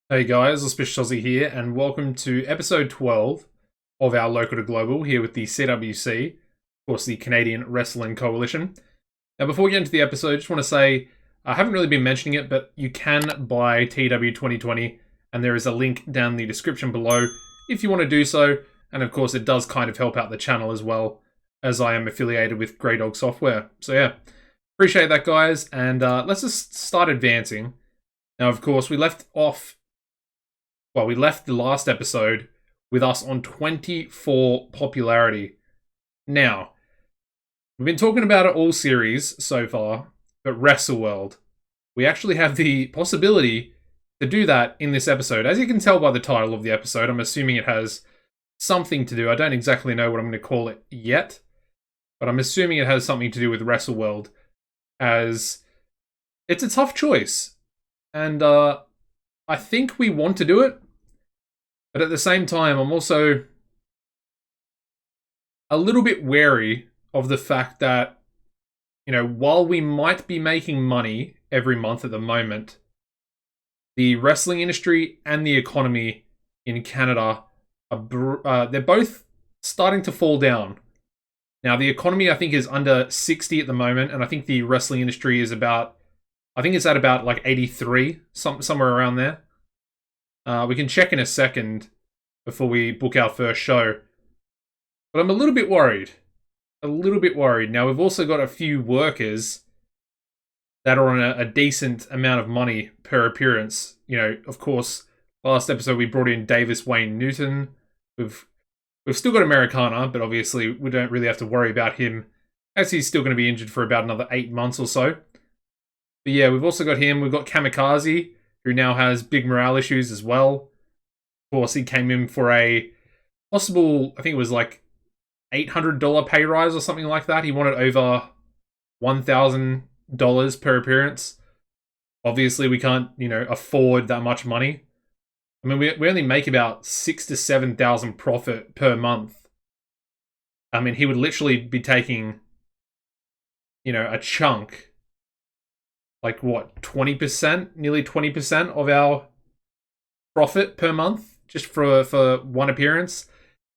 Hey guys, AuspiciousAussie here, and welcome to episode 12 of our Local to Global here with the CWC, of course, the Canadian Wrestling Coalition. Now, before we get into the episode, I just want to say I haven't really been mentioning it, but you can buy TEW 2020, and there is a link down in the description below if you want to do so. And of course, it does kind of help out the channel as well, as I am affiliated with Grey Dog Software. So yeah, appreciate that, guys, and let's just start advancing. Now, of course, we left the last episode with us on 24 popularity. Now, we've been talking about it all series so far, but WrestleWorld, we actually have the possibility to do that in this episode. As you can tell by the title of the episode, I'm assuming it has something to do. I don't exactly know what I'm going to call it yet, but I'm assuming it has something to do with WrestleWorld, as it's a tough choice. And I think we want to do it, but at the same time, I'm also a little bit wary of the fact that, while we might be making money every month at the moment, the wrestling industry and the economy in Canada, they're both starting to fall down. Now, the economy, I think, is under 60 at the moment, and I think the wrestling industry is it's at about like 83, somewhere around there. We can check in a second before we book our first show. But I'm a little bit worried. Now, we've also got a few workers that are on a decent amount of money per appearance. Of course, last episode we brought in Davis Wayne Newton. We've still got Americana, but obviously we don't really have to worry about him, as he's still going to be injured for about another 8 months or so. But yeah, we've also got him. We've got Kamikaze, who now has big morale issues as well. Of course, he came in for a possible, I think it was like $800 pay rise or something like that. He wanted over $1,000 per appearance. Obviously, we can't, afford that much money. I mean, we only make about $6,000 to $7,000 profit per month. I mean, he would literally be taking, a chunk, like what, 20%, nearly 20% of our profit per month just for one appearance.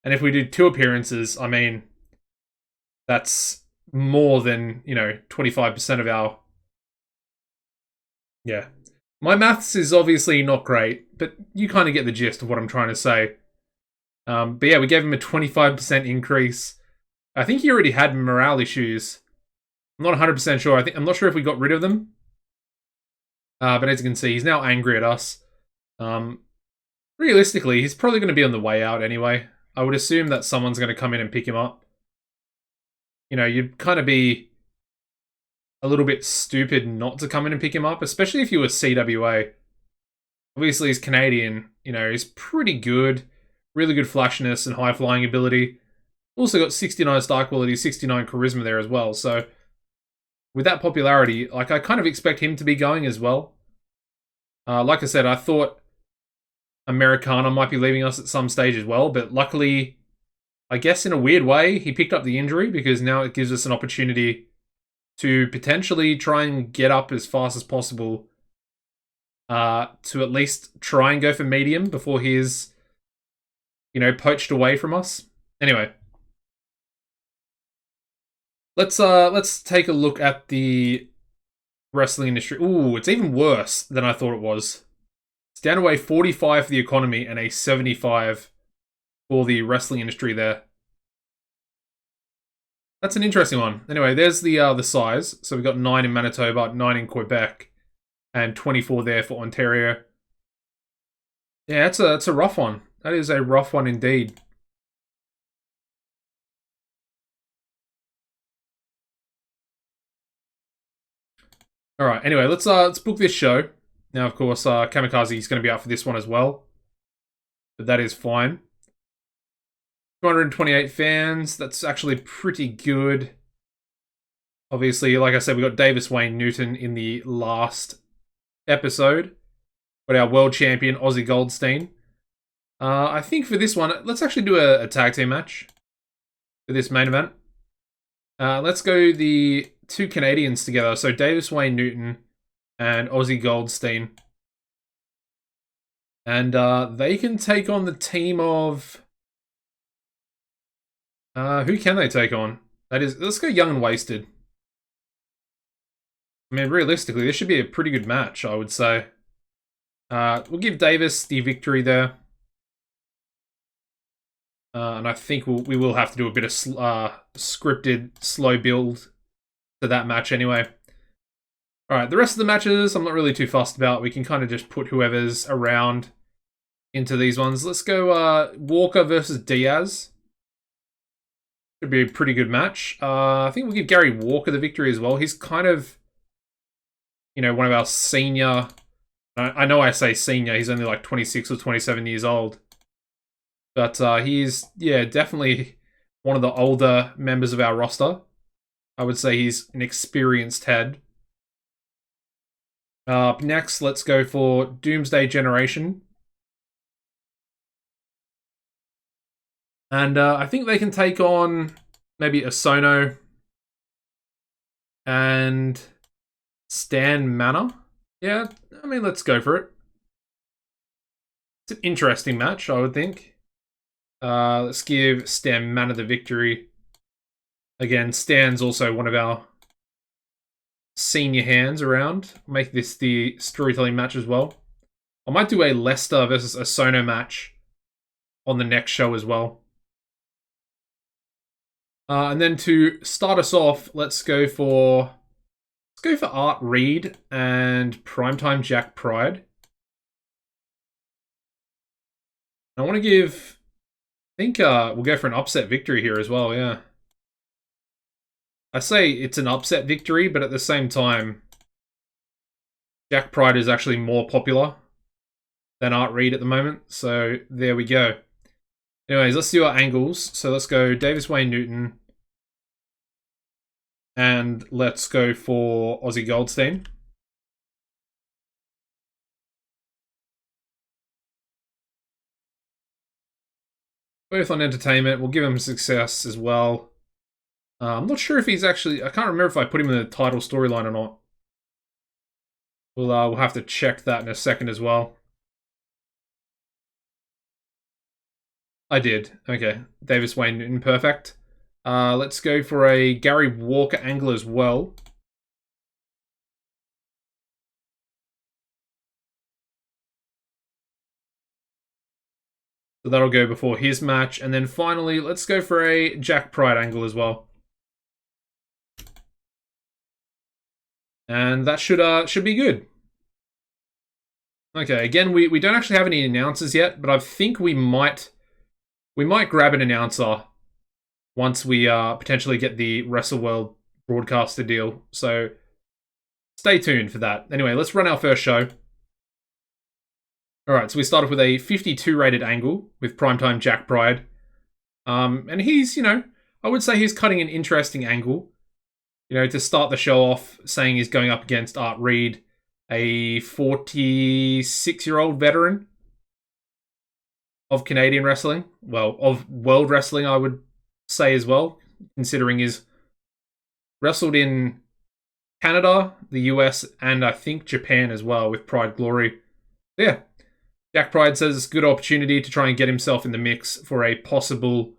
And if we do 2 appearances, I mean, that's more than, 25% of our... Yeah. My maths is obviously not great, but you kind of get the gist of what I'm trying to say. But yeah, we gave him a 25% increase. I think he already had morale issues. I'm not 100% sure. I'm not sure if we got rid of them. But as you can see, he's now angry at us. Realistically, he's probably going to be on the way out anyway. I would assume that someone's going to come in and pick him up. You'd kind of be a little bit stupid not to come in and pick him up, especially if you were CWA. Obviously, he's Canadian. He's pretty good. Really good flashiness and high flying ability. Also got 69 star quality, 69 charisma there as well. So, with that popularity, I kind of expect him to be going as well. Like I said, I thought Americana might be leaving us at some stage as well, but luckily, I guess in a weird way, he picked up the injury, because now it gives us an opportunity to potentially try and get up as fast as possible, to at least try and go for medium before he's, poached away from us. Anyway, let's take a look at the wrestling industry. Ooh, it's even worse than I thought it was. It's down to a 45 for the economy and a 75 for the wrestling industry there. That's an interesting one. Anyway, there's the size. So we've got 9 in Manitoba, 9 in Quebec, and 24 there for Ontario. Yeah, it's a rough one. That is a rough one indeed. All right. Anyway, let's book this show. Now, of course, Kamikaze is going to be out for this one as well, but that is fine. 228 fans. That's actually pretty good. Obviously, like I said, we got Davis Wayne Newton in the last episode. Got our world champion, Aussie Goldstein. I think for this one, let's actually do a tag team match for this main event. Let's go the 2 Canadians together. So Davis Wayne Newton and Aussie Goldstein. And they can take on the team of... who can they take on? That is, let's go Young and Wasted. I mean, realistically, this should be a pretty good match, I would say. We'll give Davis the victory there. And I think we will have to do a bit of scripted, slow build to that match anyway. Alright, the rest of the matches, I'm not really too fussed about. We can kind of just put whoever's around into these ones. Let's go Walker versus Diaz. Should be a pretty good match. I think we'll give Gary Walker the victory as well. He's kind of, you know, one of our senior... I know I say senior, he's only like 26 or 27 years old. But he's, yeah, definitely one of the older members of our roster. I would say he's an experienced head. Up next, let's go for Doomsday Generation. And I think they can take on maybe Osono and Stan Manor. Yeah, I mean, let's go for it. It's an interesting match, I would think. Let's give Stan Manor the victory. Again, Stan's also one of our senior hands around. Make this the storytelling match as well. I might do a Leicester versus Osono match on the next show as well. And then to start us off, let's go for Art Reed and Primetime Jack Pride. I want to give... I think we'll go for an upset victory here as well, yeah. I say it's an upset victory, but at the same time, Jack Pride is actually more popular than Art Reed at the moment, so there we go. Anyways, let's do our angles. So let's go Davis Wayne Newton. And let's go for Aussie Goldstein. Both on entertainment. We'll give him success as well. I'm not sure if he's actually... I can't remember if I put him in the title storyline or not. We'll have to check that in a second as well. I did. Okay. Davis Wayne Newton, perfect. Let's go for a Gary Walker angle as well. So that'll go before his match. And then finally, let's go for a Jack Pride angle as well. And that should be good. Okay, again, we don't actually have any announcers yet, but I think we might grab an announcer once we potentially get the WrestleWorld broadcaster deal. So stay tuned for that. Anyway, let's run our first show. Alright, so we start off with a 52 rated angle with Primetime Jack Pride. And he's, you know, I would say he's cutting an interesting angle. You know, to start the show off, saying he's going up against Art Reed, a 46-year-old veteran of Canadian wrestling. Well, of world wrestling, I would say as well, considering he's wrestled in Canada, the US, and I think Japan as well with Pride Glory. Yeah, Jack Pride says it's a good opportunity to try and get himself in the mix for a possible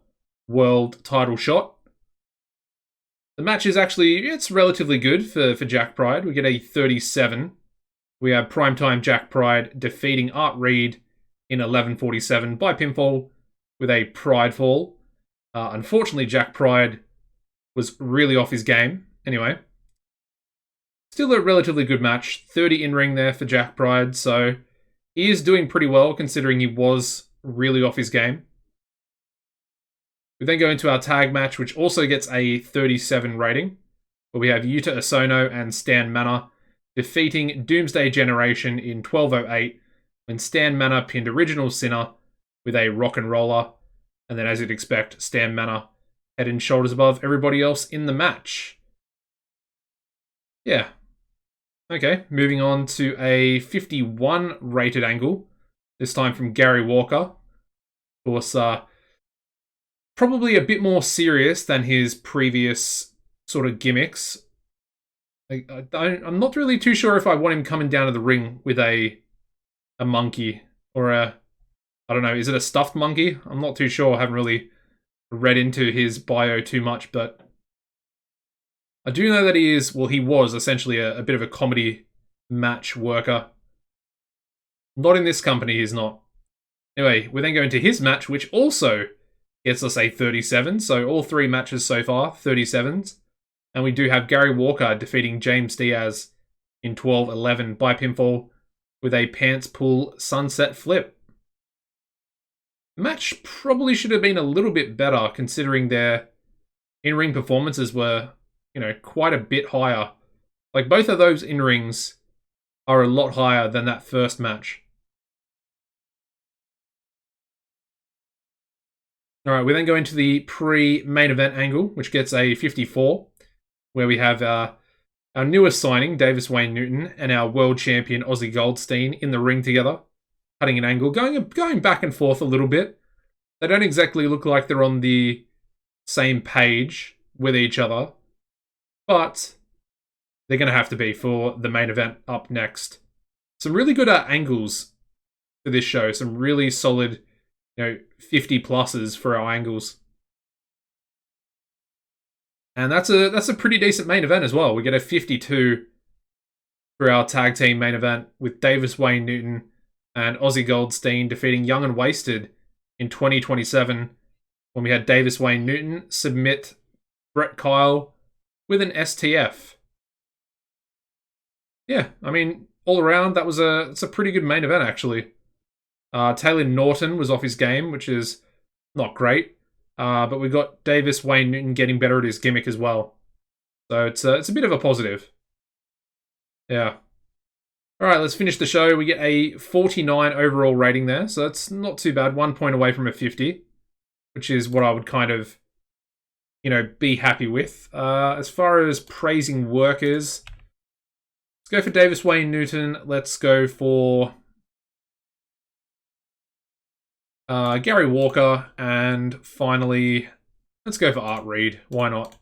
world title shot. The match is actually, it's relatively good for Jack Pride. We get a 37. We have Primetime Jack Pride defeating Art Reed in 11:47 by pinfall with a Pride fall. Unfortunately, Jack Pride was really off his game. Anyway, still a relatively good match. 30 in-ring there for Jack Pride, so he is doing pretty well considering he was really off his game. We then go into our tag match, which also gets a 37 rating, where we have Yuta Osono and Stan Manor defeating Doomsday Generation in 12:08 when Stan Manor pinned Original Sinner with a rock and roller. And then, as you'd expect, Stan Manor head and shoulders above everybody else in the match. Yeah. Okay, moving on to a 51 rated angle, this time from Gary Walker. Of course, probably a bit more serious than his previous sort of gimmicks. I'm not really too sure if I want him coming down to the ring with a monkey. or a, I don't know, is it a stuffed monkey? I'm not too sure. I haven't really read into his bio too much, but I do know that he is, well, he was essentially a bit of a comedy match worker. Not in this company, he's not. Anyway, we then go into his match, which also gets us a 37. So all 3 matches so far, 37s. And we do have Gary Walker defeating James Diaz in 12-11 by pinfall with a pants pull sunset flip. The match probably should have been a little bit better considering their in-ring performances were, you know, quite a bit higher. Like, both of those in-rings are a lot higher than that first match. Alright, we then go into the pre-main event angle, which gets a 54, where we have our newest signing, Davis Wayne Newton, and our world champion, Ozzy Goldstein, in the ring together, cutting an angle, going back and forth a little bit. They don't exactly look like they're on the same page with each other, but they're going to have to be for the main event up next. Some really good angles for this show. Some really solid, 50 pluses for our angles. And that's a pretty decent main event as well. We get a 52 for our tag team main event with Davis Wayne Newton and Ozzy Goldstein defeating Young and Wasted in 2027 when we had Davis Wayne Newton submit Brett Kyle with an STF. Yeah, I mean, all around, it's a pretty good main event, actually. Taylor Norton was off his game, which is not great. But we got Davis Wayne Newton getting better at his gimmick as well. So it's a bit of a positive. Yeah. All right, let's finish the show. We get a 49 overall rating there, so that's not too bad. 1 point away from a 50, which is what I would kind of, be happy with. As far as praising workers, let's go for Davis Wayne Newton. Let's go for Gary Walker, and finally, let's go for Art Reed. Why not?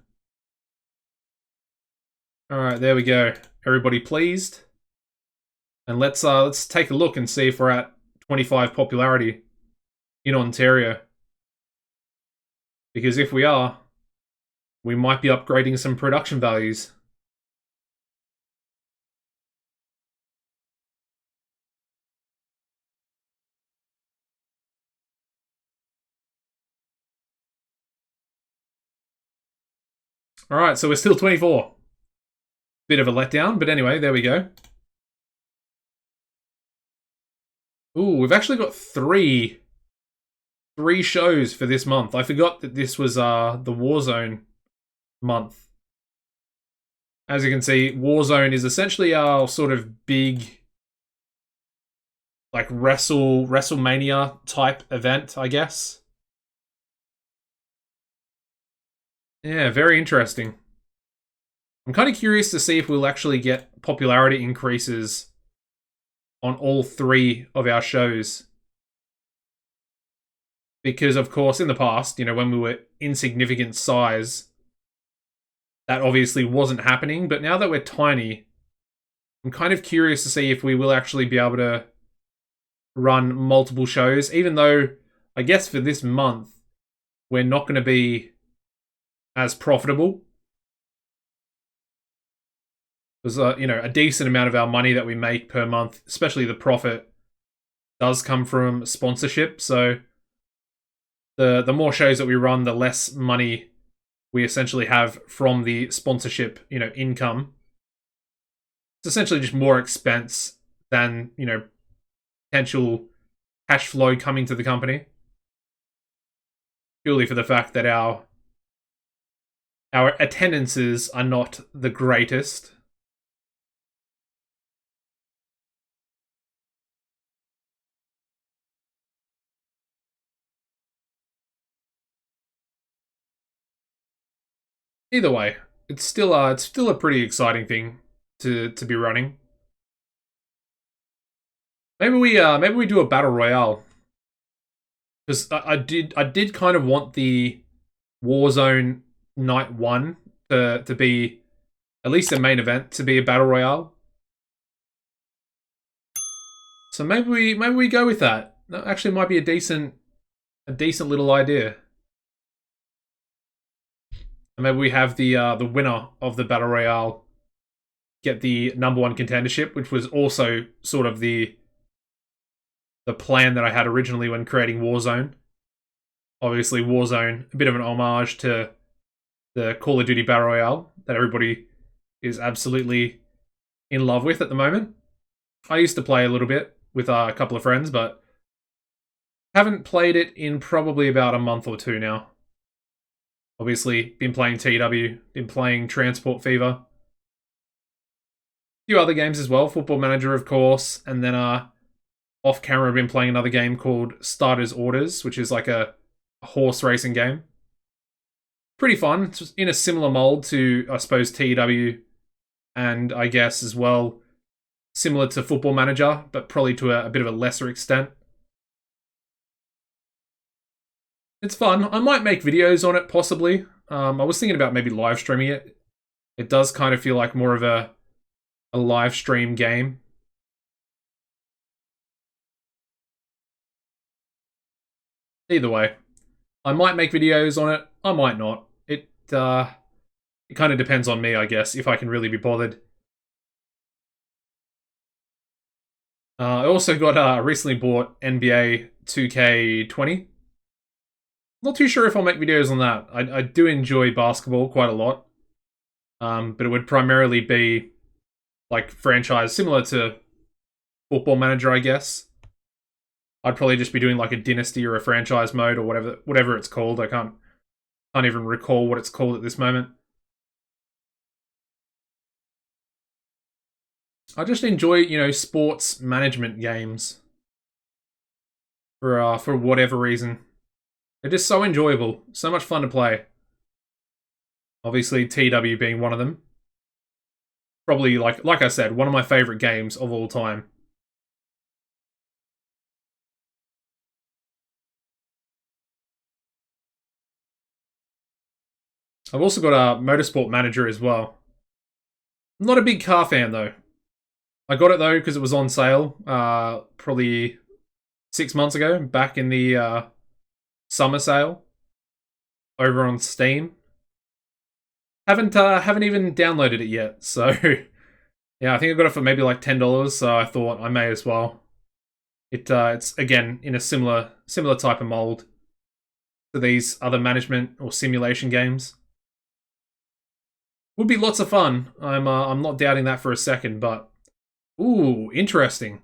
All right, there we go. Everybody pleased? And let's take a look and see if we're at 25 popularity in Ontario. Because if we are, we might be upgrading some production values. All right, so we're still 24. Bit of a letdown, but anyway, there we go. Ooh, we've actually got three shows for this month. I forgot that this was the Warzone month. As you can see, Warzone is essentially our sort of big, like, WrestleMania type event, I guess. Yeah, very interesting. I'm kind of curious to see if we'll actually get popularity increases on all 3 of our shows. Because, of course, in the past, when we were insignificant size, that obviously wasn't happening. But now that we're tiny, I'm kind of curious to see if we will actually be able to run multiple shows. Even though, I guess for this month, we're not going to be as profitable. Because, a decent amount of our money that we make per month, especially the profit, does come from sponsorship. So the more shows that we run, the less money we essentially have from the sponsorship, income. It's essentially just more expense than, potential cash flow coming to the company. Purely for the fact that our attendances are not the greatest. Either way, it's still a pretty exciting thing to be running. Maybe we do a battle royale, because I did kind of want the Warzone Night 1 to be at least a main event, to be a battle royale. So maybe we go with that. That actually might be a decent little idea. And maybe we have the winner of the Battle Royale get the #1 contendership, which was also sort of the plan that I had originally when creating Warzone. Obviously, Warzone, a bit of an homage to the Call of Duty Battle Royale that everybody is absolutely in love with at the moment. I used to play a little bit with a couple of friends, but haven't played it in probably about a month or two now. Obviously, been playing TEW, been playing Transport Fever. A few other games as well, Football Manager, of course, and then off camera, I've been playing another game called Starter's Orders, which is like a horse racing game. Pretty fun. It's in a similar mold to, I suppose, TEW, and I guess as well, similar to Football Manager, but probably to a bit of a lesser extent. It's fun. I might make videos on it, possibly. I was thinking about maybe live streaming it. It does kind of feel like more of a live stream game. Either way, I might make videos on it. I might not. It kind of depends on me, I guess, if I can really be bothered. I also got recently bought NBA 2K20. Not too sure if I'll make videos on that. I do enjoy basketball quite a lot. But it would primarily be like franchise similar to Football Manager, I guess. I'd probably just be doing like a dynasty or a franchise mode or whatever it's called. I can't even recall what it's called at this moment. I just enjoy, sports management games for whatever reason. They're just so enjoyable, so much fun to play. Obviously, TW being one of them. Probably, like I said, one of my favorite games of all time. I've also got a Motorsport Manager as well. I'm not a big car fan, though. I got it, though, because it was on sale probably 6 months ago, back in the summer sale over on Steam. Haven't even downloaded it yet, so yeah, I think I got it for maybe like $10, so I thought I may as well. It's again in a similar type of mold to these other management or simulation games. Would be lots of fun. I'm not doubting that for a second, but ooh, interesting.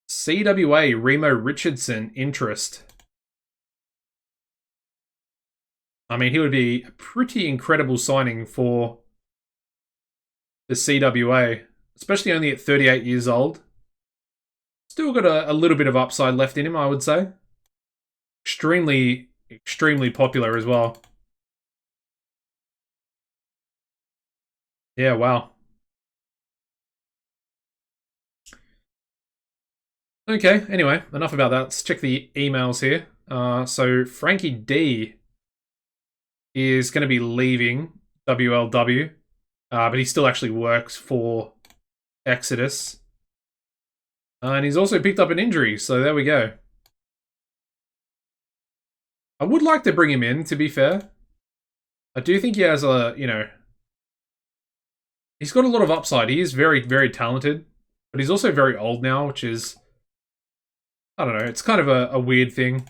CWA Remo Richardson interest. I mean, he would be a pretty incredible signing for the CWA, especially only at 38 years old. Still got a little bit of upside left in him, I would say. Extremely popular as well. Yeah, wow. Okay, anyway, enough about that. Let's check the emails here. So Frankie D is going to be leaving WLW, but he still actually works for Exodus. And he's also picked up an injury, so there we go. I would like to bring him in, to be fair. I do think he has he's got a lot of upside. He is very, very talented, but he's also very old now, which is, I don't know, it's kind of a weird thing.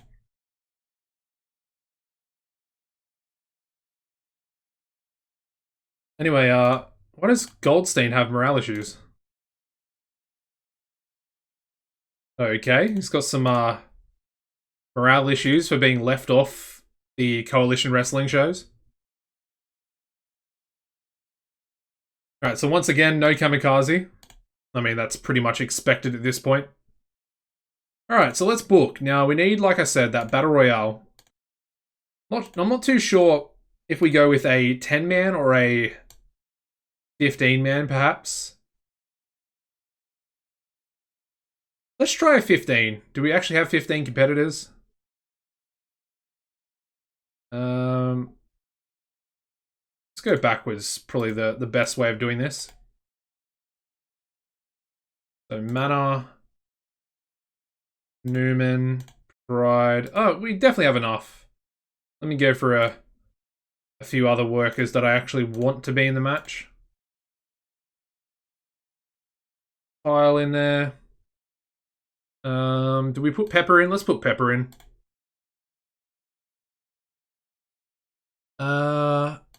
Anyway, why does Goldstein have morale issues? Okay, he's got some morale issues for being left off the Coalition Wrestling shows. Alright, so once again, no Kamikaze. I mean, that's pretty much expected at this point. Alright, so let's book. Now, we need, like I said, that Battle Royale. I'm not too sure if we go with a 10-man or a 15-man, perhaps. Let's try a 15. Do we actually have 15 competitors? Let's go backwards. Probably the best way of doing this. So mana, Newman, Pride. Oh, we definitely have enough. Let me go for a few other workers that I actually want to be in the match. Pile in there. Do we put Pepper in? Let's put Pepper in.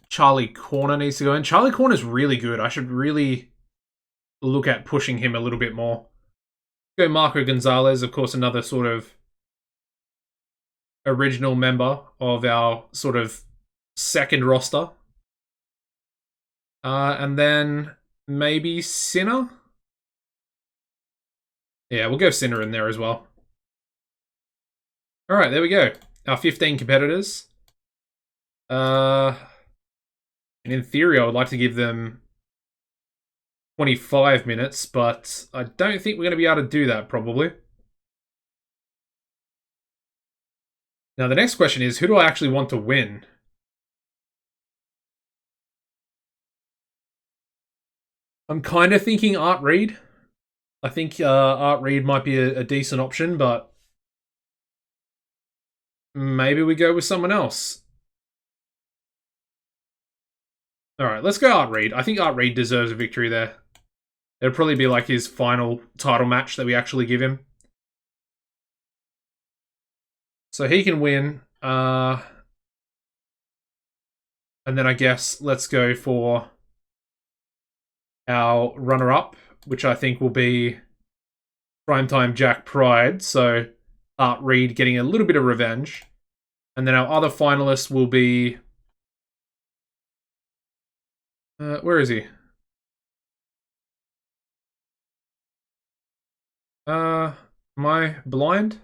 Charlie Corner needs to go in. Charlie Corner's really good. I should really look at pushing him a little bit more. Go Marco Gonzalez, of course, another sort of original member of our sort of second roster. And then maybe Sinner? Yeah, we'll go Sinner in there as well. Alright, there we go. Our 15 competitors. And in theory, I would like to give them 25 minutes, but I don't think we're going to be able to do that, probably. Now, the next question is, who do I actually want to win? I'm kind of thinking Art Reed. I think Art Reed might be a decent option, but maybe we go with someone else. Alright, let's go Art Reed. I think Art Reed deserves a victory there. It'll probably be like his final title match that we actually give him. So he can win. And then I guess let's go for our runner-up, which I think will be Primetime Jack Pride. So Art Reed getting a little bit of revenge. And then our other finalist will be... where is he? Am I blind?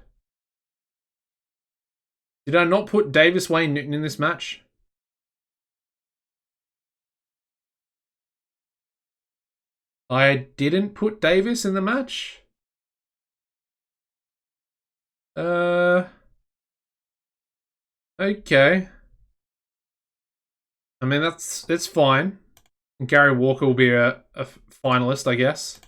Did I not put Davis Wayne Newton in this match? I didn't put Davis in the match? Okay. I mean, it's fine. Gary Walker will be a finalist, I guess.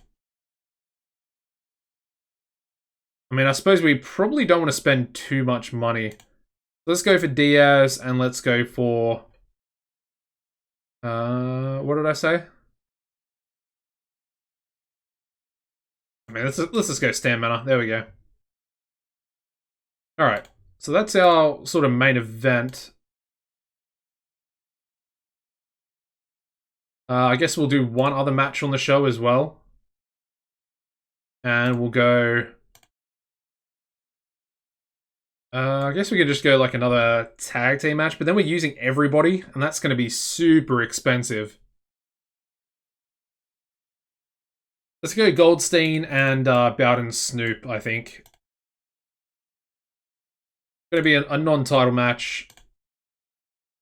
I mean, I suppose we probably don't want to spend too much money. Let's go for Diaz, and let's go for... what did I say? I mean, let's just go Stan Manor. There we go. Alright, so that's our sort of main event. I guess we'll do one other match on the show as well. And we'll go... I guess we could just go like another tag team match, but then we're using everybody, and that's going to be super expensive. Let's go Goldstein and Bowden Snoop, I think. Going to be a non-title match.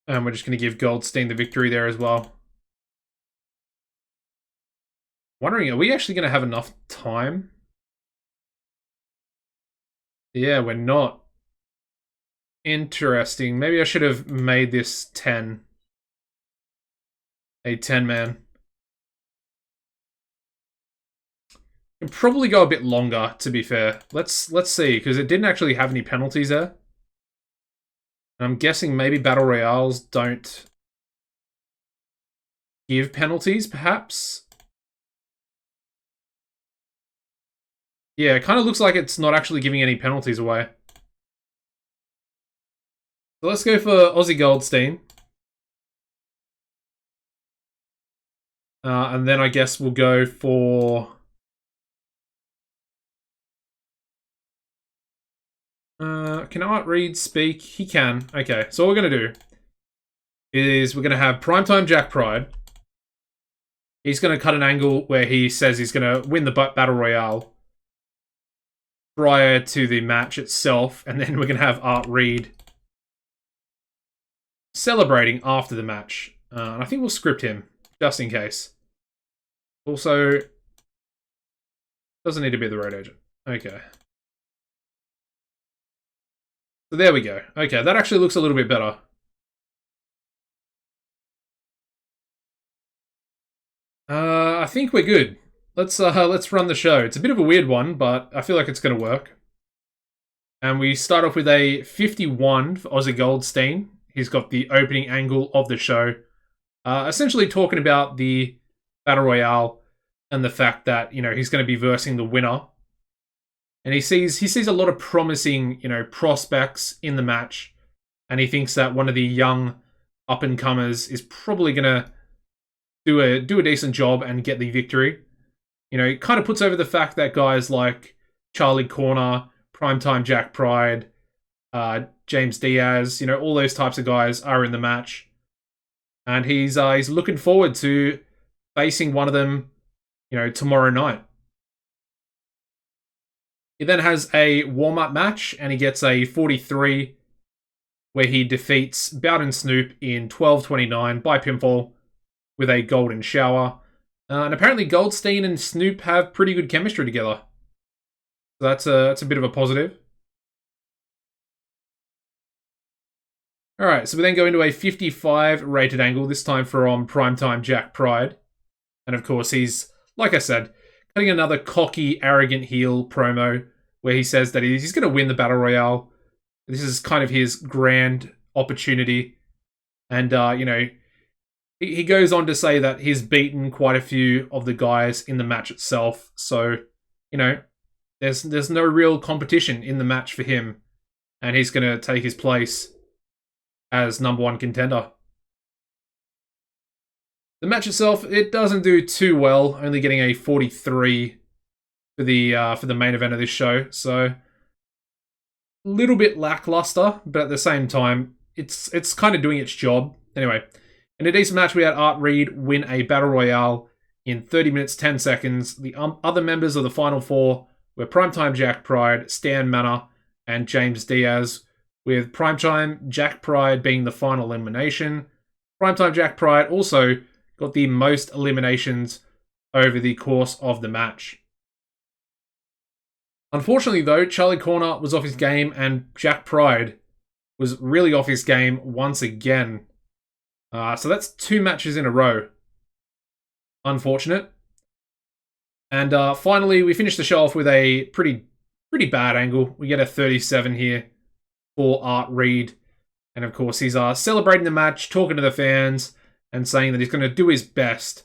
And we're just going to give Goldstein the victory there as well. Wondering, are we actually going to have enough time? Yeah, we're not. Interesting. Maybe I should have made this 10. A 10-man. Can probably go a bit longer, to be fair. Let's see, because it didn't actually have any penalties there. I'm guessing maybe Battle Royales don't give penalties, perhaps? Yeah, it kind of looks like it's not actually giving any penalties away. So let's go for Aussie Goldstein. And then I guess we'll go for... can Art Reed speak? He can. Okay, so what we're going to do is we're going to have Primetime Jack Pride. He's going to cut an angle where he says he's going to win the Battle Royale prior to the match itself, and then we're going to have Art Reed celebrating after the match. And I think we'll script him, just in case. Also, doesn't need to be the road agent. Okay. So there we go. Okay, that actually looks a little bit better. I think we're good. Let's run the show. It's a bit of a weird one, but I feel like it's going to work. And we start off with a 51 for Aussie Goldstein. He's got the opening angle of the show, essentially talking about the Battle Royale and the fact that, he's going to be versing the winner. And he sees a lot of promising, prospects in the match. And he thinks that one of the young up-and-comers is probably going to do a decent job and get the victory. It kind of puts over the fact that guys like Charlie Corner, Primetime Jack Pride, James Diaz, all those types of guys are in the match. And he's looking forward to facing one of them, tomorrow night. He then has a warm-up match, and he gets a 43, where he defeats Bowden Snoop in 12:29 by pinfall with a golden shower. And apparently Goldstein and Snoop have pretty good chemistry together. So that's a bit of a positive. Alright, so we then go into a 55 rated angle, this time from Primetime Jack Pride. And of course he's, like I said, cutting another cocky, arrogant heel promo where he says that he's going to win the Battle Royale. This is kind of his grand opportunity. And, he goes on to say that he's beaten quite a few of the guys in the match itself. So, there's no real competition in the match for him. And he's going to take his place as #1 contender. The match itself, it doesn't do too well, only getting a 43 for the main event of this show. So, a little bit lackluster, but at the same time, it's kind of doing its job. Anyway, in a decent match, we had Art Reed win a Battle Royale in 30 minutes, 10 seconds. The other members of the Final Four were Primetime Jack Pride, Stan Manor, and James Diaz, with Primetime Jack Pride being the final elimination. Primetime Jack Pride also got the most eliminations over the course of the match. Unfortunately, though, Charlie Corner was off his game, and Jack Pride was really off his game once again. So that's 2 matches in a row. Unfortunate. And finally, we finish the show off with a pretty bad angle. We get a 37 here for Art Reed. And of course, he's celebrating the match, talking to the fans, and saying that he's going to do his best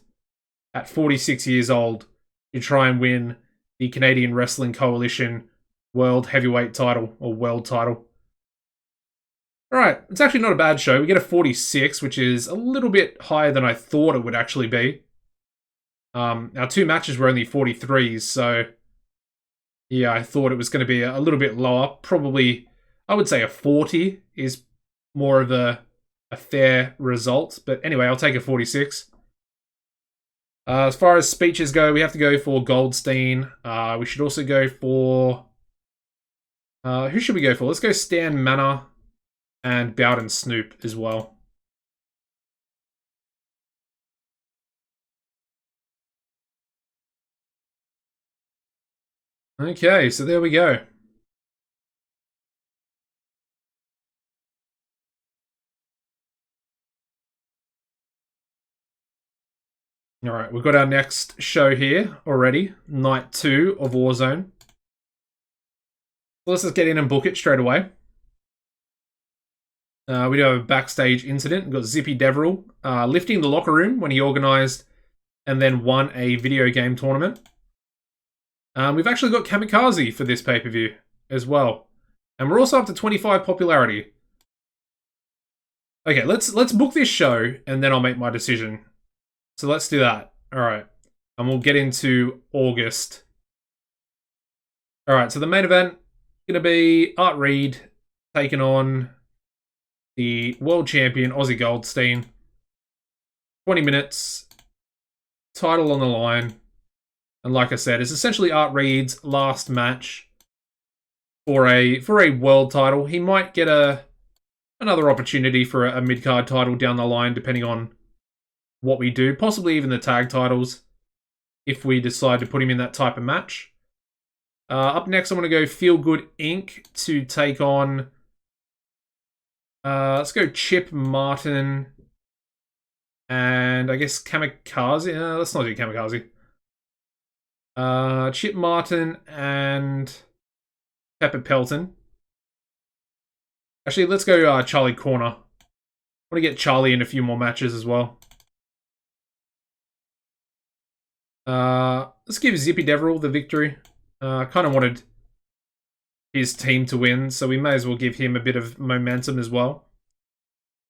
at 46 years old to try and win the Canadian Wrestling Coalition World Heavyweight title, or World title. Alright, it's actually not a bad show. We get a 46, which is a little bit higher than I thought it would actually be. Our 2 matches were only 43s, so yeah, I thought it was going to be a little bit lower. Probably, I would say a 40 is more of a fair result. But anyway, I'll take a 46. As far as speeches go, we have to go for Goldstein. We should also go for... who should we go for? Let's go Stan Manor and Bowden Snoop as well. Okay, so there we go. Alright, we've got our next show here already. Night 2 of Warzone. So let's just get in and book it straight away. We do have a backstage incident. We've got Zippy Deverell lifting the locker room when he organised and then won a video game tournament. We've actually got Kamikaze for this pay-per-view as well. And we're also up to 25 popularity. Okay, let's book this show and then I'll make my decision. So let's do that. Alright. And we'll get into August. Alright, so the main event is going to be Art Reed taking on the world champion, Aussie Goldstein. 20 minutes. Title on the line. And like I said, it's essentially Art Reed's last match for a world title. He might get another opportunity for a mid-card title down the line, depending on what we do. Possibly even the tag titles, if we decide to put him in that type of match. Up next, I'm going to go Feel Good Inc. to take on... let's go Chip Martin and I guess Kamikaze. Let's not do Kamikaze. Chip Martin and Pepper Pelton. Actually, let's go Charlie Corner. I want to get Charlie in a few more matches as well. Let's give Zippy Deverell the victory. Kind of wanted his team to win, so we may as well give him a bit of momentum as well.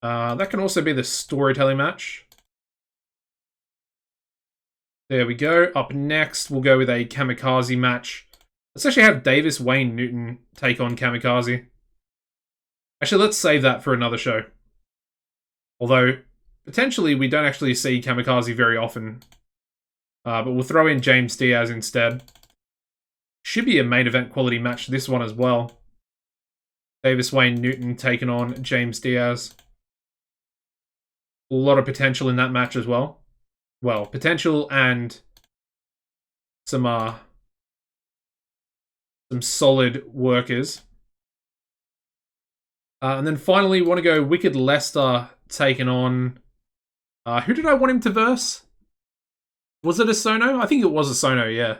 That can also be the storytelling match. There we go. Up next, we'll go with a Kamikaze match. Let's actually have Davis Wayne Newton take on Kamikaze. Actually, let's save that for another show. Although, potentially, we don't actually see Kamikaze very often. But we'll throw in James Diaz instead. Should be a main event quality match, this one as well. Davis Wayne Newton taking on James Diaz. A lot of potential in that match as well. Well, potential and some solid workers. And then finally, we want to go Wicked Lester taking on... who did I want him to verse? Was it a Sono? I think it was a Sono, yeah.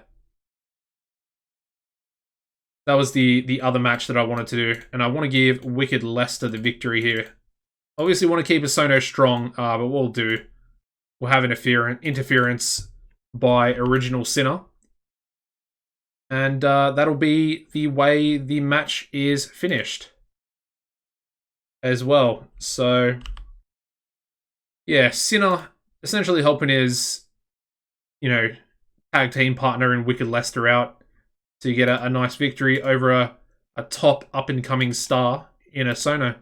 That was the other match that I wanted to do. And I want to give Wicked Lester the victory here. Obviously want to keep a Sono strong, but what we'll do, we'll have an interference by Original Sinner. And that'll be the way the match is finished as well. So, yeah, Sinner essentially helping his, tag team partner in Wicked Lester out to get a nice victory over a top up-and-coming star in a Sono.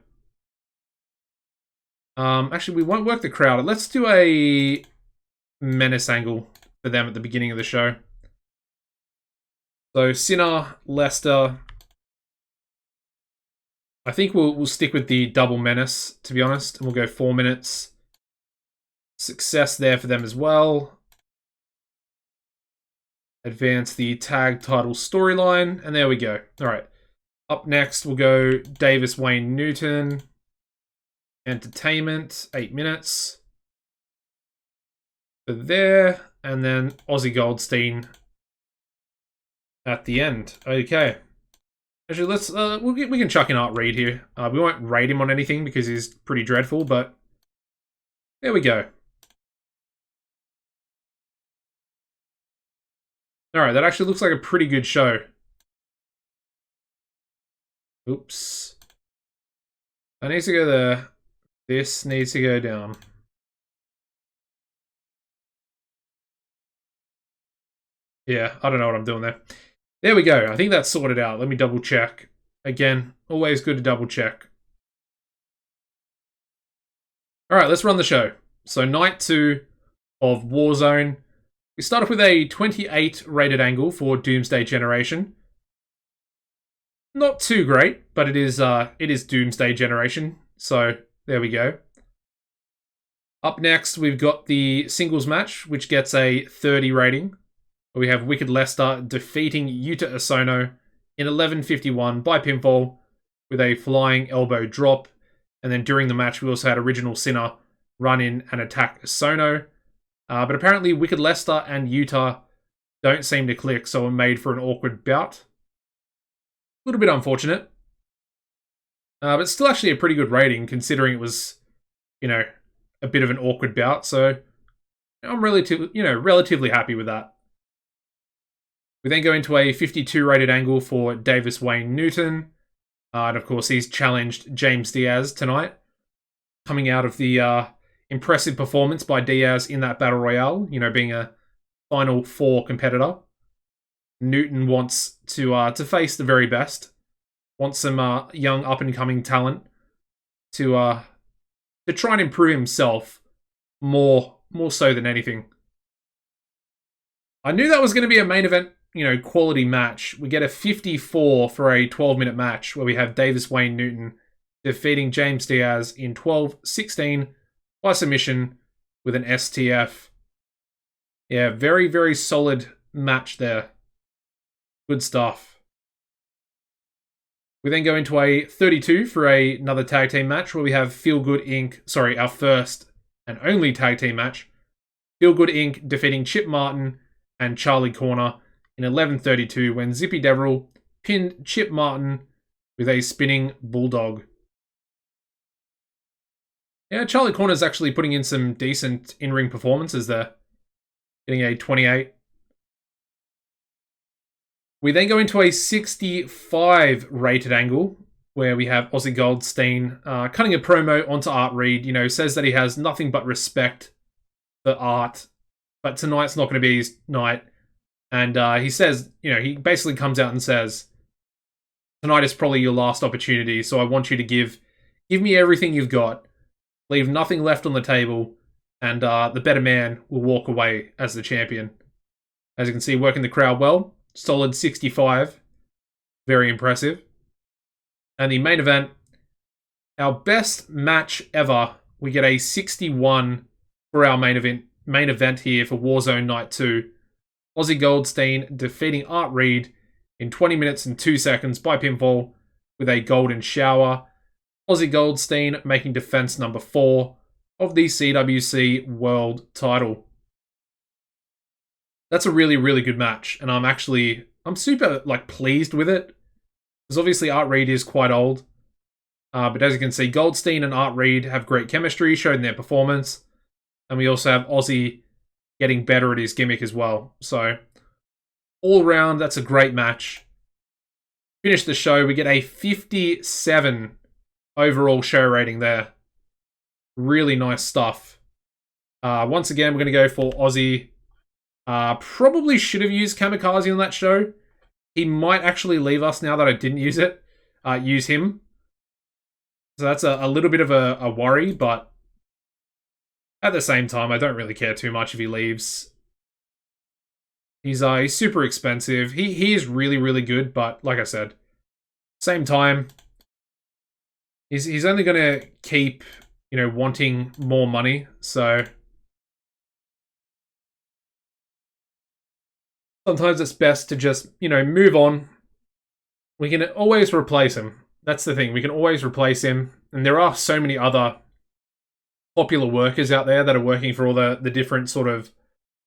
Actually, we won't work the crowd. Let's do a menace angle for them at the beginning of the show. So, Sinner, Lester. I think we'll stick with the double menace, to be honest, and we'll go 4 minutes. Success there for them as well. Advance the tag title storyline, and there we go. All right. Up next, we'll go Davis Wayne Newton. Entertainment, 8 minutes. So there, and then Aussie Goldstein at the end. Okay. Actually, let's we can chuck in Art Reed here. We won't rate him on anything because he's pretty dreadful, but there we go. Alright, that actually looks like a pretty good show. Oops. That needs to go there. This needs to go down. Yeah, I don't know what I'm doing there. There we go. I think that's sorted out. Let me double check. Again, always good to double check. Alright, let's run the show. So, night 2 of Warzone. We start off with a 28 rated angle for Doomsday Generation. Not too great, but it is Doomsday Generation. So, there we go. Up next, we've got the singles match, which gets a 30 rating. We have Wicked Lester defeating Yuta Osono in 11:51 by pinfall with a flying elbow drop. And then during the match, we also had Original Sinner run in and attack Osono. But apparently Wicked Lester and Yuta don't seem to click, so we're made for an awkward bout. A little bit unfortunate. But still actually a pretty good rating, considering it was, a bit of an awkward bout. So I'm relatively happy with that. We then go into a 52 rated angle for Davis Wayne Newton. And of course, he's challenged James Diaz tonight. Coming out of the impressive performance by Diaz in that Battle Royale, being a Final 4 competitor. Newton wants to face the very best. Wants some young up-and-coming talent to try and improve himself more so than anything. I knew that was going to be a main event, quality match. We get a 54 for a 12-minute match where we have Davis Wayne Newton defeating James Diaz in 12-16 by submission with an STF. Yeah, very, very solid match there. Good stuff. We then go into a 32 for another tag team match where we have Feel Good Inc. Sorry, our first and only tag team match. Feel Good Inc. defeating Chip Martin and Charlie Corner in 11:32 when Zippy Deverell pinned Chip Martin with a spinning bulldog. Yeah, Charlie Corner's actually putting in some decent in-ring performances there. Getting a 28. We then go into a 65 rated angle, where we have Aussie Goldstein cutting a promo onto Art Reed. Says that he has nothing but respect for Art, but tonight's not going to be his night. And he says, he basically comes out and says, tonight is probably your last opportunity, so I want you to give me everything you've got, leave nothing left on the table, and the better man will walk away as the champion. As you can see, working the crowd well. Solid 65. Very impressive. And the main event, our best match ever. We get a 61 for our main event here for Warzone Night 2. Aussie Goldstein defeating Art Reed in 20 minutes and 2 seconds by pinfall with a golden shower. Aussie Goldstein making defense number 4 of the CWC World title. That's a really, really good match, and I'm super pleased with it. Because obviously Art Reed is quite old. But as you can see, Goldstein and Art Reed have great chemistry, showed in their performance. And we also have Aussie getting better at his gimmick as well. So, all around, that's a great match. Finish the show, we get a 57 overall show rating there. Really nice stuff. Once again, we're going to go for Aussie. Probably should have used Kamikaze on that show. He might actually leave us now that I didn't use it. Use him. So that's a little bit of a worry, but at the same time, I don't really care too much if he leaves. He's super expensive. He is really, really good, but like I said, same time, he's only going to keep, wanting more money, so sometimes it's best to just, move on. We can always replace him. That's the thing. We can always replace him. And there are so many other popular workers out there that are working for all the different sort of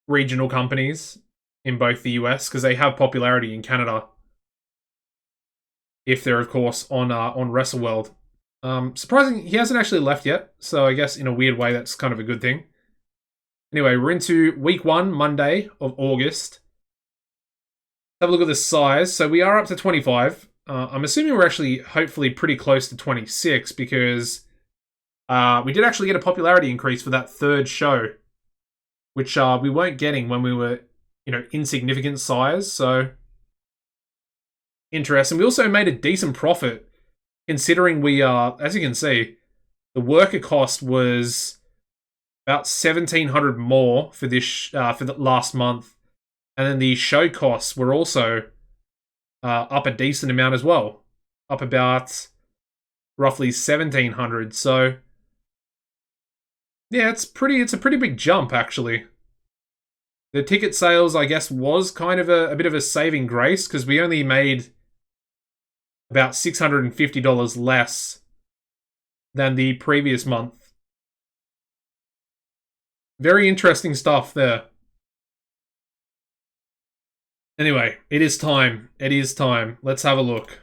regional companies in both the US, because they have popularity in Canada. If they're, of course, on WrestleWorld. Surprising, he hasn't actually left yet. So I guess in a weird way, that's kind of a good thing. Anyway, we're into week 1, Monday of August. Have a look at the size. So we are up to 25. I'm assuming we're actually hopefully pretty close to 26 because we did actually get a popularity increase for that third show, which we weren't getting when we were, insignificant size. So interesting. We also made a decent profit considering we as you can see, the worker cost was about $1,700 more for this for the last month. And then the show costs were also up a decent amount as well. Up about roughly $1,700. So yeah, it's a pretty big jump actually. The ticket sales, I guess, was kind of a bit of a saving grace because we only made about $650 less than the previous month. Very interesting stuff there. Anyway, it is time. It is time. Let's have a look.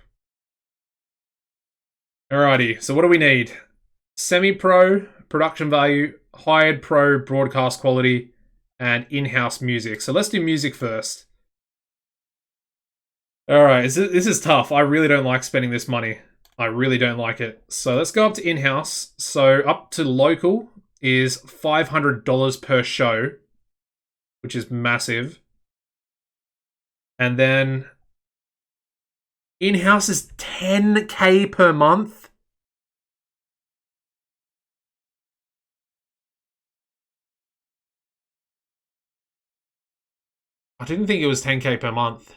Alrighty, so what do we need? Semi-pro, production value, hired pro, broadcast quality, and in-house music. So let's do music first. Alright, this is tough. I really don't like spending this money. I really don't like it. So let's go up to in-house. So up to local is $500 per show, which is massive. And then in-house is $10K per month. I didn't think it was $10K per month.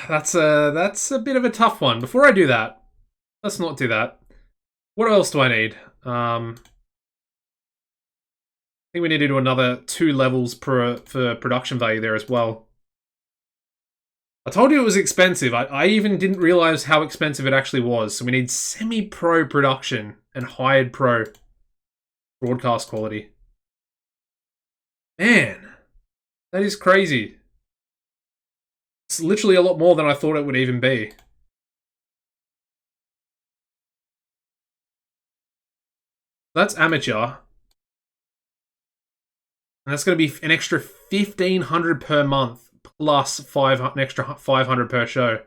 That's a bit of a tough one. Before I do that, let's not do that. What else do I need? I think we need to do another 2 levels for production value there as well. I told you it was expensive. I even didn't realize how expensive it actually was. So we need semi-pro production and hired pro broadcast quality. Man, that is crazy. It's literally a lot more than I thought it would even be. That's amateur. And that's going to be an extra $1,500 per month plus an extra $500 per show.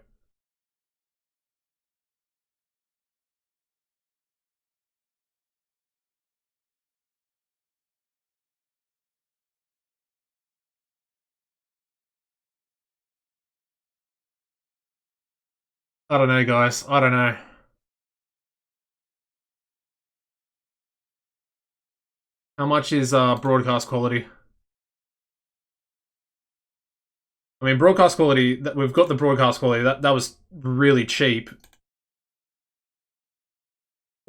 I don't know, guys. I don't know. How much is broadcast quality? I mean, broadcast quality, we've got the broadcast quality. That was really cheap.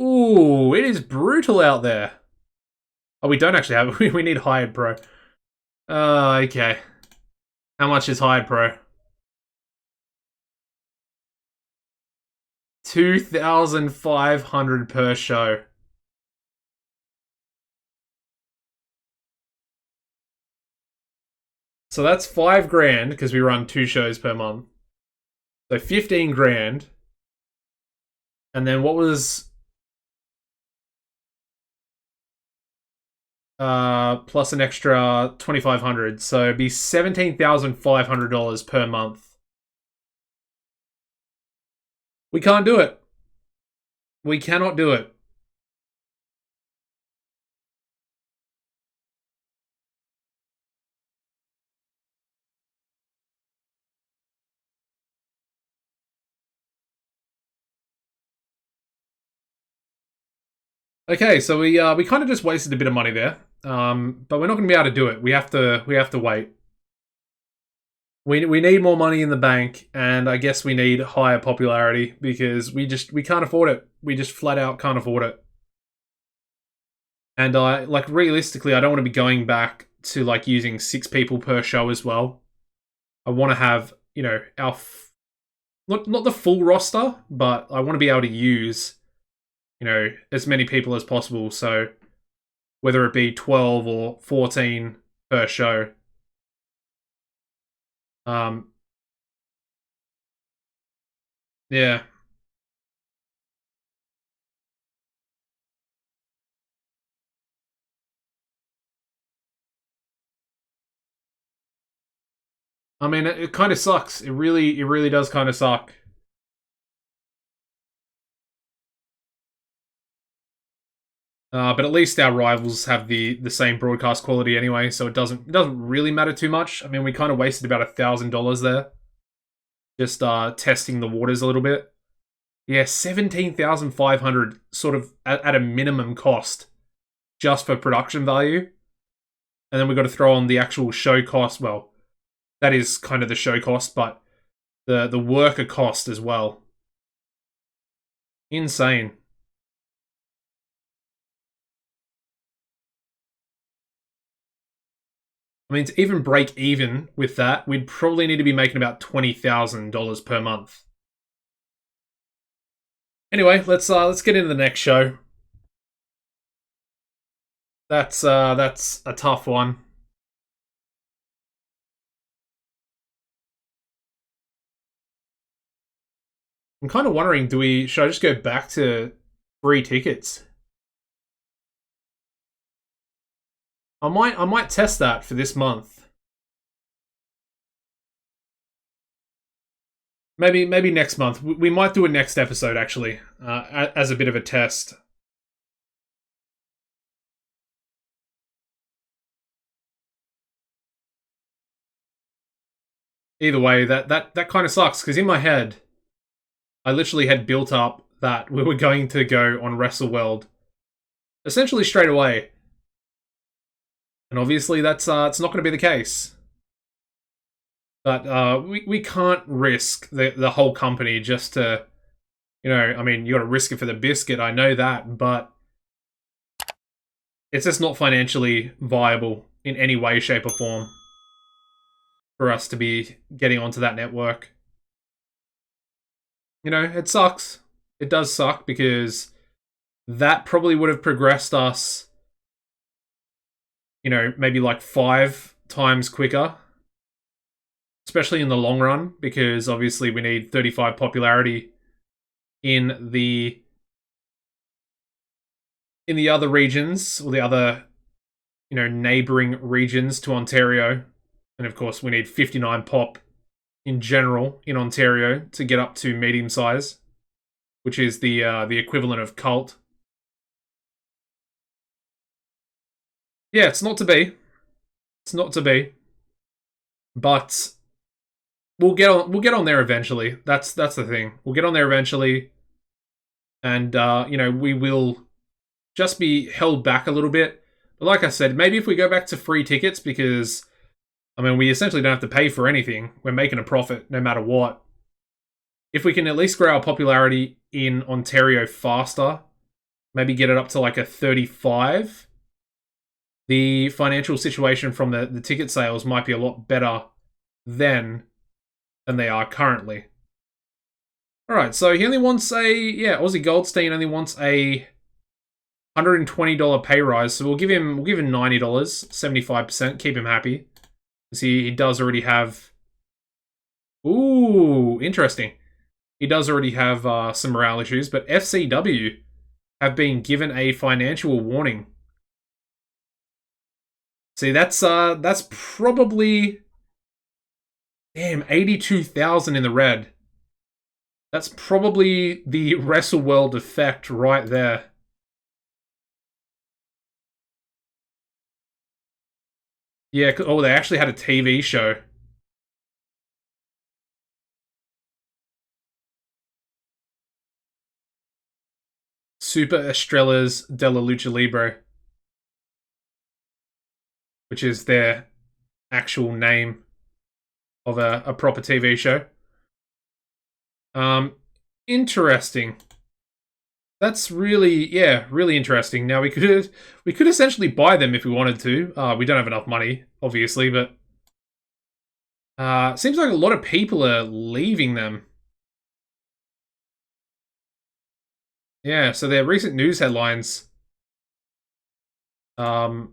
Ooh, it is brutal out there. Oh, we don't actually have it. We need hired pro. Okay. How much is hired pro? 2,500 per show. So that's $5,000 because we run 2 shows per month. So 15 grand. And then what was plus an extra 2,500, so it'd be $17,500 per month. We can't do it. We cannot do it. Okay, so we kind of just wasted a bit of money there, but we're not going to be able to do it. We have to wait. We need more money in the bank, and I guess we need higher popularity because we can't afford it. We just flat out can't afford it. And like realistically, I don't want to be going back to like using 6 people per show as well. I want to have, you know, our not the full roster, but I want to be able to use, you know, as many people as possible. So whether it be 12 or 14 per show. Yeah. I mean, it kind of sucks. It really does kind of suck. But at least our rivals have the same broadcast quality anyway, so it doesn't really matter too much. I mean, we kind of wasted about $1,000 there, just testing the waters a little bit. Yeah, 17,500 sort of at a minimum cost, just for production value, and then we've got to throw on the actual show cost. Well, that is kind of the show cost, but the worker cost as well. Insane. I mean, to even break even with that, we'd probably need to be making about $20,000 per month. Anyway, let's get into the next show. That's a tough one. I'm kind of wondering, should I just go back to free tickets? I might test that for this month. Maybe next month. We might do a next episode actually, as a bit of a test. Either way, that kind of sucks because in my head, I literally had built up that we were going to go on WrestleWorld essentially straight away, and obviously that's it's not going to be the case. But we can't risk the whole company just to, you know, I mean, you got to risk it for the biscuit. I know that, but it's just not financially viable in any way, shape, or form for us to be getting onto that network. You know, it sucks. It does suck because that probably would have progressed us, you know, maybe like 5 times quicker, especially in the long run, because obviously we need 35 popularity in the other regions, or the other, you know, neighboring regions to Ontario. And of course, we need 59 pop in general in Ontario to get up to medium size, which is the equivalent of cult. Yeah, it's not to be. It's not to be. But we'll get on there eventually. That's the thing. We'll get on there eventually, and you know, we will just be held back a little bit. But like I said, maybe if we go back to free tickets, because I mean, we essentially don't have to pay for anything. We're making a profit no matter what. If we can at least grow our popularity in Ontario faster, maybe get it up to like a 35, the financial situation from the ticket sales might be a lot better then than they are currently. Alright, so he only wants Aussie Goldstein only wants a $120 pay rise, so we'll give him $90, 75%, keep him happy. Because he does already have. Ooh, interesting. He does already have some morale issues, but FCW have been given a financial warning. See, that's probably, damn, 82,000 in the red. That's probably the WrestleWorld effect right there. Yeah, oh, they actually had a TV show. Super Estrellas de la Lucha Libre, which is their actual name of a proper TV show. Interesting. That's really, yeah, really interesting. Now we could essentially buy them if we wanted to. We don't have enough money, obviously, but seems like a lot of people are leaving them. Yeah, so their recent news headlines. Yeah,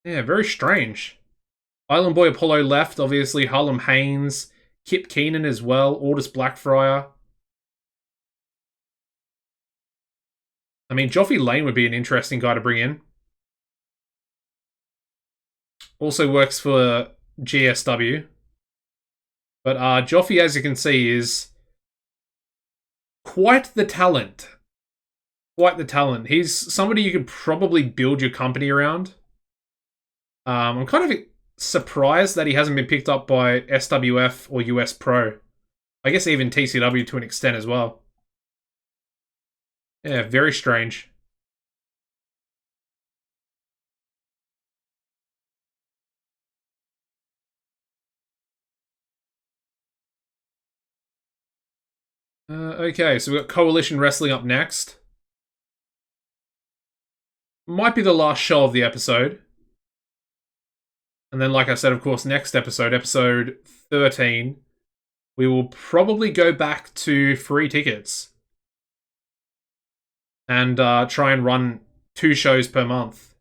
very strange. Island Boy Apollo left, obviously. Harlem Haynes, Kip Keenan as well, Aldous Blackfriar. I mean, Joffy Lane would be an interesting guy to bring in. Also works for GSW. But Joffy, as you can see, is quite the talent. Quite the talent. He's somebody you could probably build your company around. I'm kind of surprised that he hasn't been picked up by SWF or US Pro. I guess even TCW to an extent as well. Yeah, very strange. Okay, so we've got Coalition Wrestling up next. Might be the last show of the episode. And then, like I said, of course, next episode, episode 13, we will probably go back to free tickets. And try and run 2 shows per month.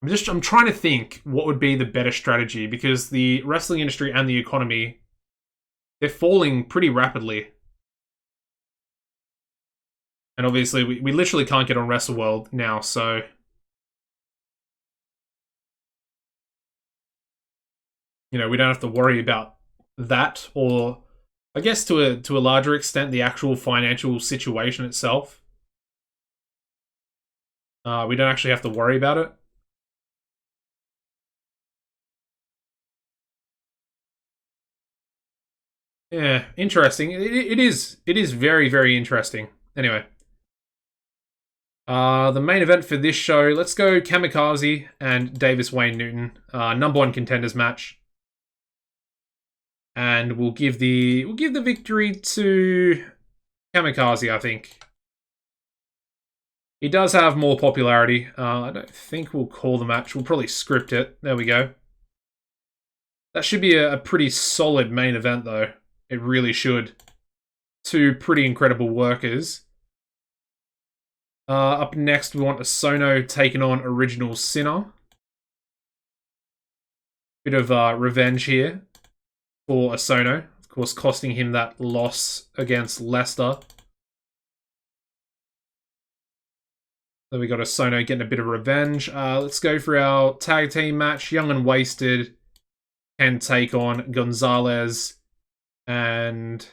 I'm trying to think what would be the better strategy, because the wrestling industry and the economy, they're falling pretty rapidly. And obviously, we literally can't get on WrestleWorld now, so you know, we don't have to worry about that, or I guess to a larger extent, the actual financial situation itself. We don't actually have to worry about it. Yeah, interesting. It is very, very interesting. Anyway. The main event for this show, let's go Kamikaze and Davis Wayne Newton. Number 1 contenders match. And we'll give the victory to Kamikaze, I think. He does have more popularity. I don't think we'll call the match. We'll probably script it. There we go. That should be a pretty solid main event, though. It really should. Two pretty incredible workers. Up next, we want Osono taking on Original Sinner. Bit of revenge here for Osono. Of course, costing him that loss against Leicester. So we got Osono getting a bit of revenge. Let's go for our tag team match. Young and Wasted can take on Gonzalez and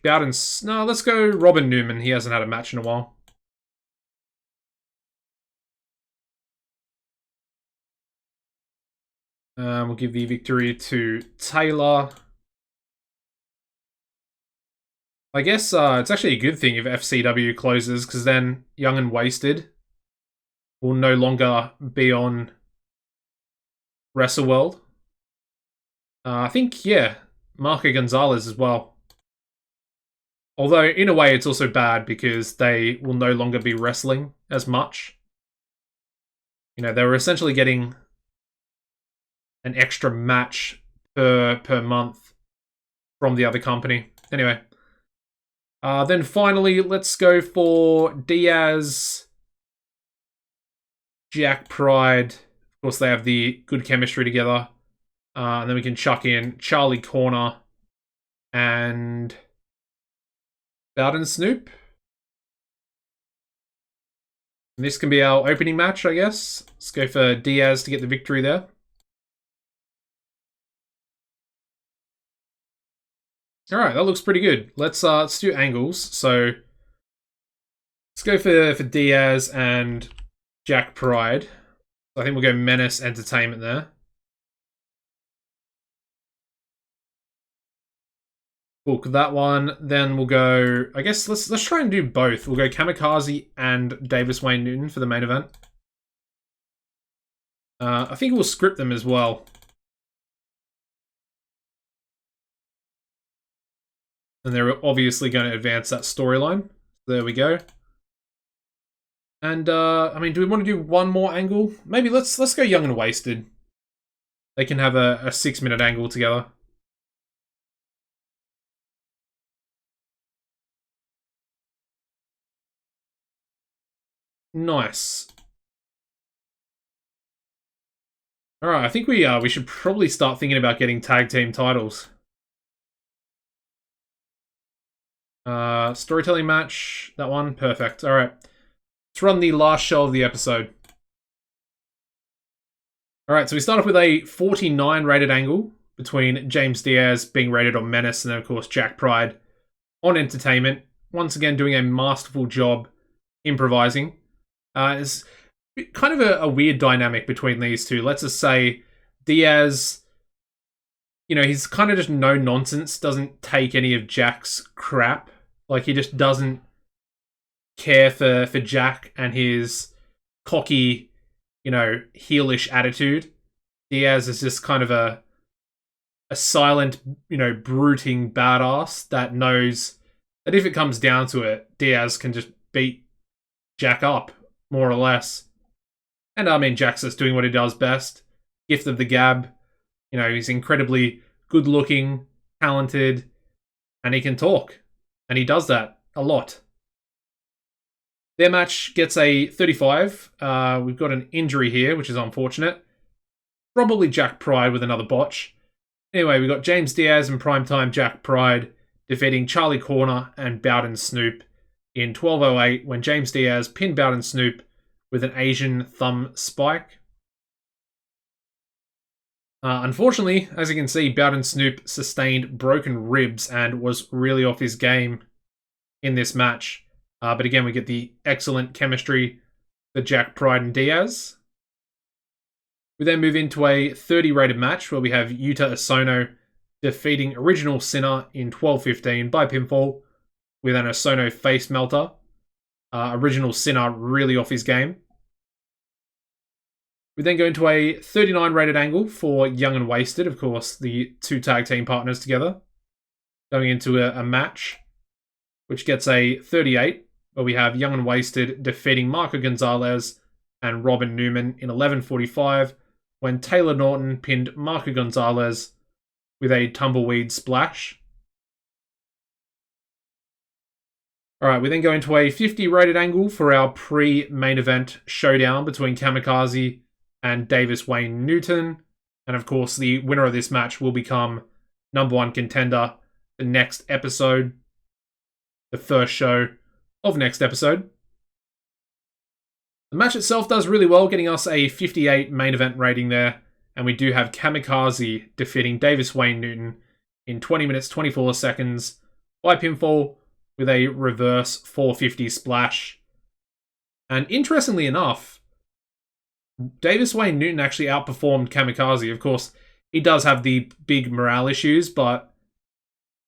Bowden. No, let's go Robin Newman. He hasn't had a match in a while. We'll give the victory to Taylor. I guess it's actually a good thing if FCW closes, because then Young and Wasted will no longer be on WrestleWorld. I think, yeah, Marco Gonzalez as well. Although, in a way, it's also bad because they will no longer be wrestling as much. You know, they were essentially getting an extra match per month from the other company. Anyway. Then finally, let's go for Diaz, Jack Pride. Of course, they have the good chemistry together. And then we can chuck in Charlie Corner and Bowden Snoop. And this can be our opening match, I guess. Let's go for Diaz to get the victory there. All right, that looks pretty good. Let's do angles. So let's go for Diaz and Jack Pride. I think we'll go Menace Entertainment there. Book that one. Then we'll go. I guess let's try and do both. We'll go Kamikaze and Davis Wayne Newton for the main event. I think we'll script them as well. And they're obviously going to advance that storyline. There we go. And, I mean, do we want to do one more angle? Maybe let's go Young and Wasted. They can have a 6-minute angle together. Nice. Alright, I think we should probably start thinking about getting tag team titles. Storytelling match, that one, perfect. All right, let's run the last show of the episode. All right, so we start off with a 49 rated angle between James Diaz being rated on Menace and then, of course, Jack Pride on Entertainment. Once again, doing a masterful job improvising. It's kind of a weird dynamic between these two. Let's just say Diaz, you know, he's kind of just no nonsense, doesn't take any of Jack's crap. Like, he just doesn't care for Jack and his cocky, you know, heelish attitude. Diaz is just kind of a silent, you know, brooding badass that knows that if it comes down to it, Diaz can just beat Jack up, more or less. And I mean, Jack's just doing what he does best. Gift of the gab. You know, he's incredibly good-looking, talented, and he can talk. And he does that a lot. Their match gets a 35. We've got an injury here, which is unfortunate. Probably Jack Pride with another botch. Anyway, we got James Diaz and primetime Jack Pride defeating Charlie Corner and Bowden Snoop in 12:08 when James Diaz pinned Bowden Snoop with an Asian thumb spike. Unfortunately, as you can see, Bowden Snoop sustained broken ribs and was really off his game in this match. But again, we get the excellent chemistry for Jack Pride and Diaz. We then move into a 30 rated match where we have Yuta Osono defeating Original Sinner in 12:15 by pinfall with an Osono face melter. Original Sinner really off his game. We then go into a 39 rated angle for Young and Wasted, of course, the two tag team partners together. Going into a match, which gets a 38, where we have Young and Wasted defeating Marco Gonzalez and Robin Newman in 11:45 when Taylor Norton pinned Marco Gonzalez with a tumbleweed splash. Alright, we then go into a 50 rated angle for our pre-main event showdown between Kamikaze and Davis Wayne Newton. And of course, the winner of this match will become #1 contender the next episode, the first show of next episode. The match itself does really well, getting us a 58 main event rating there. And we do have Kamikaze defeating Davis Wayne Newton in 20 minutes, 24 seconds by pinfall with a reverse 450 splash. And interestingly enough, Davis Wayne Newton actually outperformed Kamikaze. Of course, he does have the big morale issues, but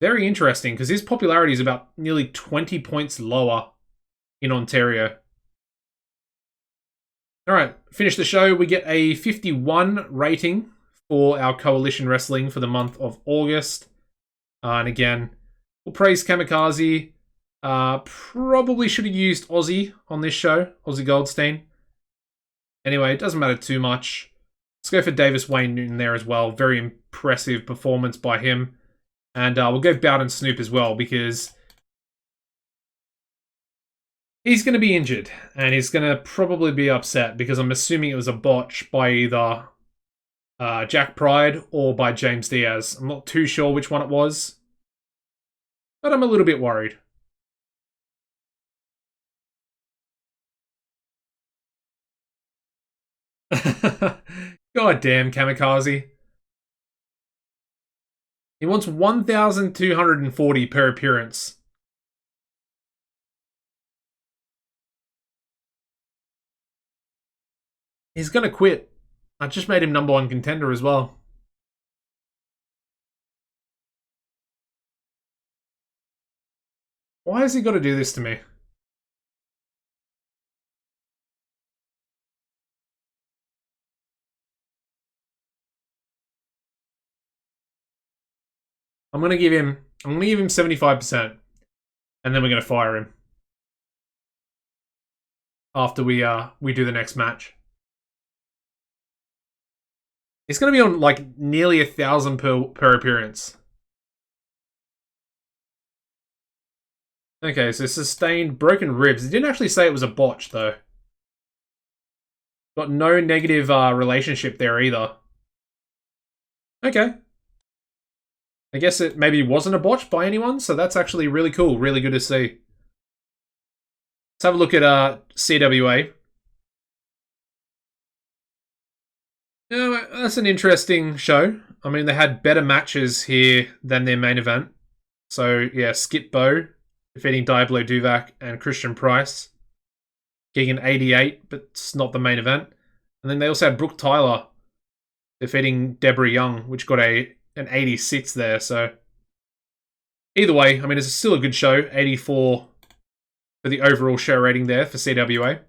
very interesting because his popularity is about nearly 20 points lower in Ontario. Alright, finish the show. We get a 51 rating for our Coalition Wrestling for the month of August. And again, we'll praise Kamikaze. Probably should have used Aussie on this show, Aussie Goldstein. Anyway, it doesn't matter too much. Let's go for Davis Wayne Newton there as well. Very impressive performance by him. And we'll go Bowden Snoop as well because he's going to be injured. And he's going to probably be upset because I'm assuming it was a botch by either Jack Pride or by James Diaz. I'm not too sure which one it was. But I'm a little bit worried. God damn, Kamikaze. He wants 1,240 per appearance. He's gonna quit. I just made him #1 contender as well. Why has he got to do this to me? I'm gonna give him 75%. And then we're gonna fire him. After we do the next match. He's gonna be on like nearly 1,000 per appearance. Okay, so sustained broken ribs. He didn't actually say it was a botch though. Got no negative relationship there either. Okay. I guess it maybe wasn't a botch by anyone, so that's actually really cool. Really good to see. Let's have a look at CWA. Yeah, that's an interesting show. I mean, they had better matches here than their main event. So, yeah, Skip Bow defeating Diablo Duvac and Christian Price. Getting an 88, but it's not the main event. And then they also had Brooke Tyler defeating Deborah Young, which got an 86 there. So either way, I mean, it's still a good show. 84 for the overall show rating there for CWA.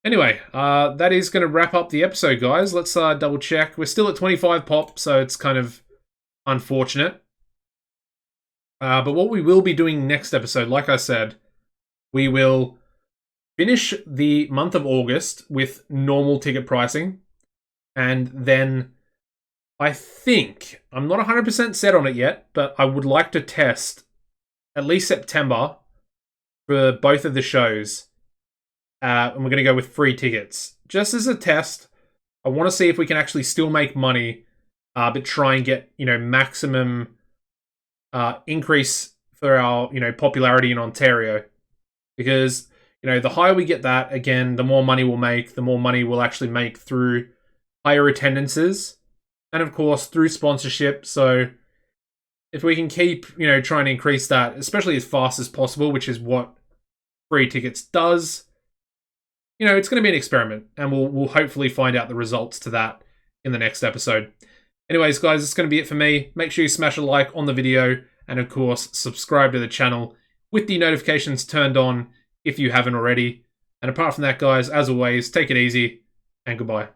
Anyway, that is going to wrap up the episode, guys. Let's double check. We're still at 25 pop, so it's kind of unfortunate. But what we will be doing next episode, like I said, we will finish the month of August with normal ticket pricing. And then I think, I'm not 100% set on it yet, but I would like to test at least September for both of the shows. And we're going to go with free tickets. Just as a test, I want to see if we can actually still make money, but try and get, maximum increase for our, popularity in Ontario. Because, the higher we get that, again, the more money we'll make, the more money we'll actually make through higher attendances. And of course, through sponsorship. So if we can keep, trying to increase that, especially as fast as possible, which is what free tickets does, it's going to be an experiment. And we'll hopefully find out the results to that in the next episode. Anyways, guys, it's going to be it for me. Make sure you smash a like on the video. And of course, subscribe to the channel with the notifications turned on if you haven't already. And apart from that, guys, as always, take it easy and goodbye.